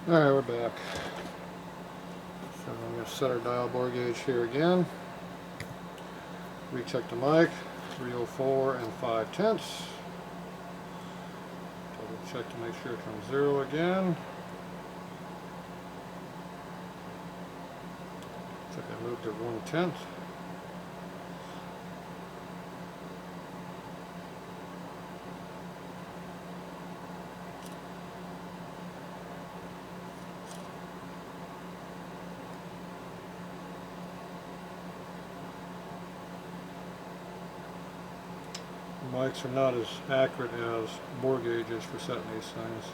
Alright, we're back. So I'm going to set our dial bore gauge here again. Recheck the mic, 304 and 5/10. Double check to make sure it's on 0 again. Looks like I moved it 1/10. Mics are not as accurate as bore gauges for setting these things.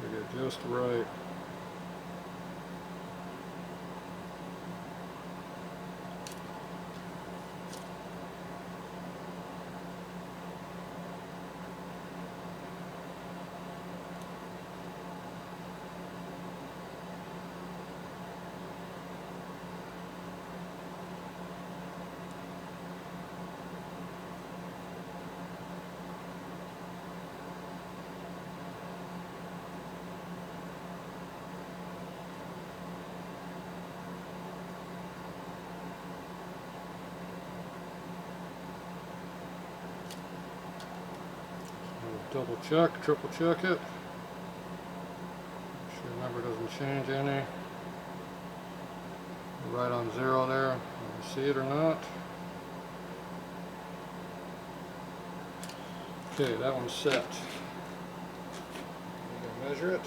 They get just right. Double check, triple check it. Make sure the number doesn't change any. We're right on 0 there. Whether you see it or not. Okay, that one's set. I'm going to measure it.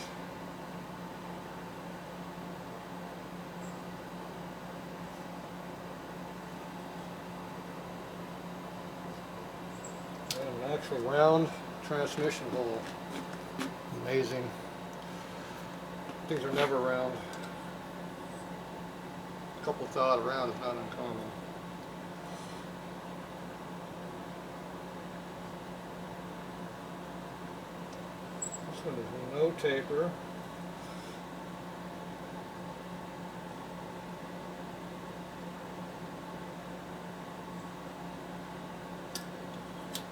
And an actual round transmission hole. Amazing. Things are never round. A couple thought around is not uncommon. This one is no taper.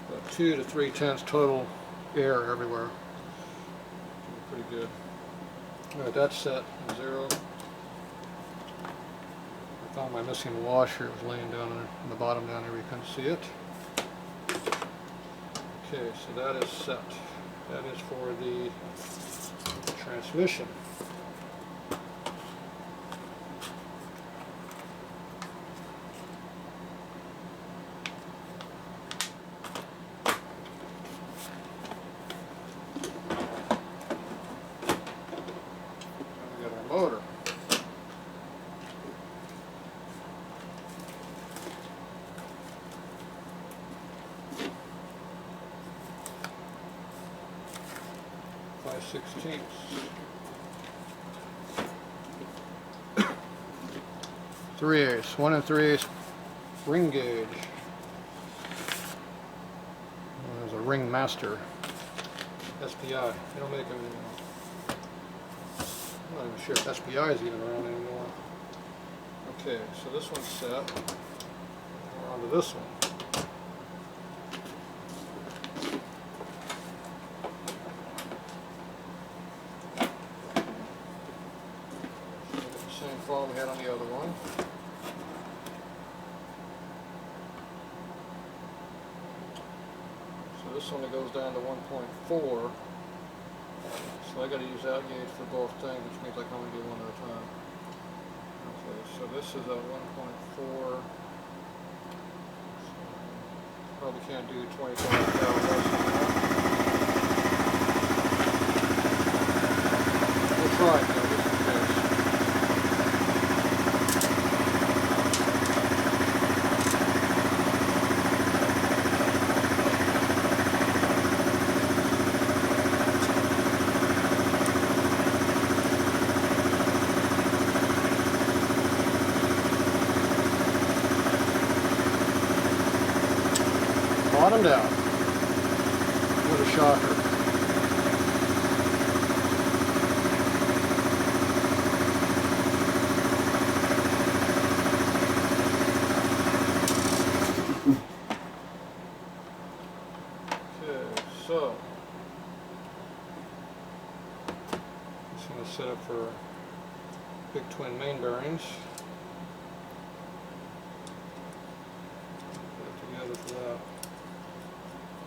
About 2 to 3/10 total air everywhere. Pretty good. Alright, that's set on 0. I found my missing washer. It was laying down in the bottom down there where you couldn't see it. Okay, so that is set. That is for the transmission. Motor. Five 16ths. 3/8, 1 3/8 ring gauge. There's a ring master. SPI. They don't make them anymore. I'm not even sure if SPI is even around anymore. Okay, so this one's set. We're on to this one. The same problem we had on the other one. So this only goes down to 1.4. So I got to use that gauge for both things, which means I can only do one at a time. Okay, so this is at 1.4. So probably can't do 25 less than that. We'll try it though, just in case. Bottom down. What a shocker. for big twin main bearings. Put it together for that.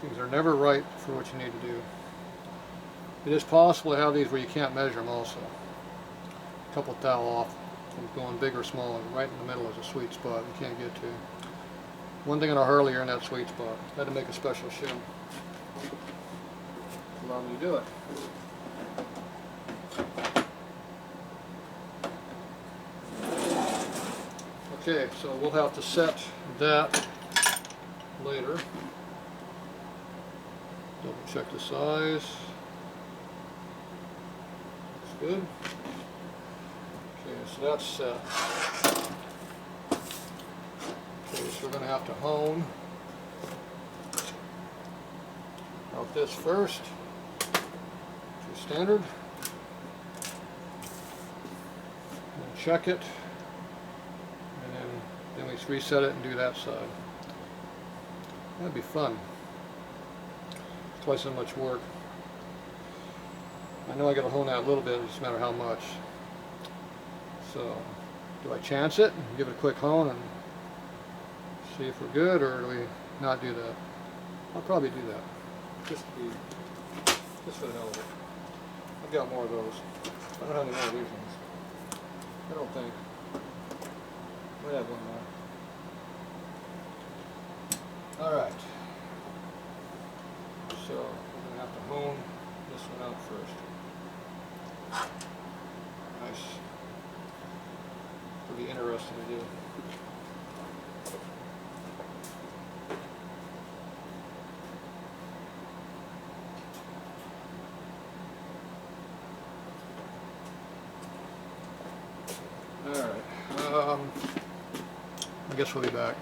Things are never right for what you need to do. It is possible to have these where you can't measure them also. A couple thou off from going big or small, and right in the middle is a sweet spot you can't get to. One thing on a Harley, you're in that sweet spot. Had to make a special shim. Allow me to do it. Okay, so we'll have to set that later. Double check the size. Looks good. Okay, so that's set. Okay, so we're going to have to hone out this first to standard. And check it. Then we reset it and do that side. That'd be fun. Twice as much work. I know I got to hone that a little bit, it doesn't matter how much. So, do I chance it and give it a quick hone and see if we're good, or do we not do that? I'll probably do that. Just for the hell of it. I've got more of those. I don't have any more of these ones. I don't think. We have one more. Alright. So, we're going to have to hone this one out first. Nice. Pretty interesting to do. Alright. I guess we'll be back.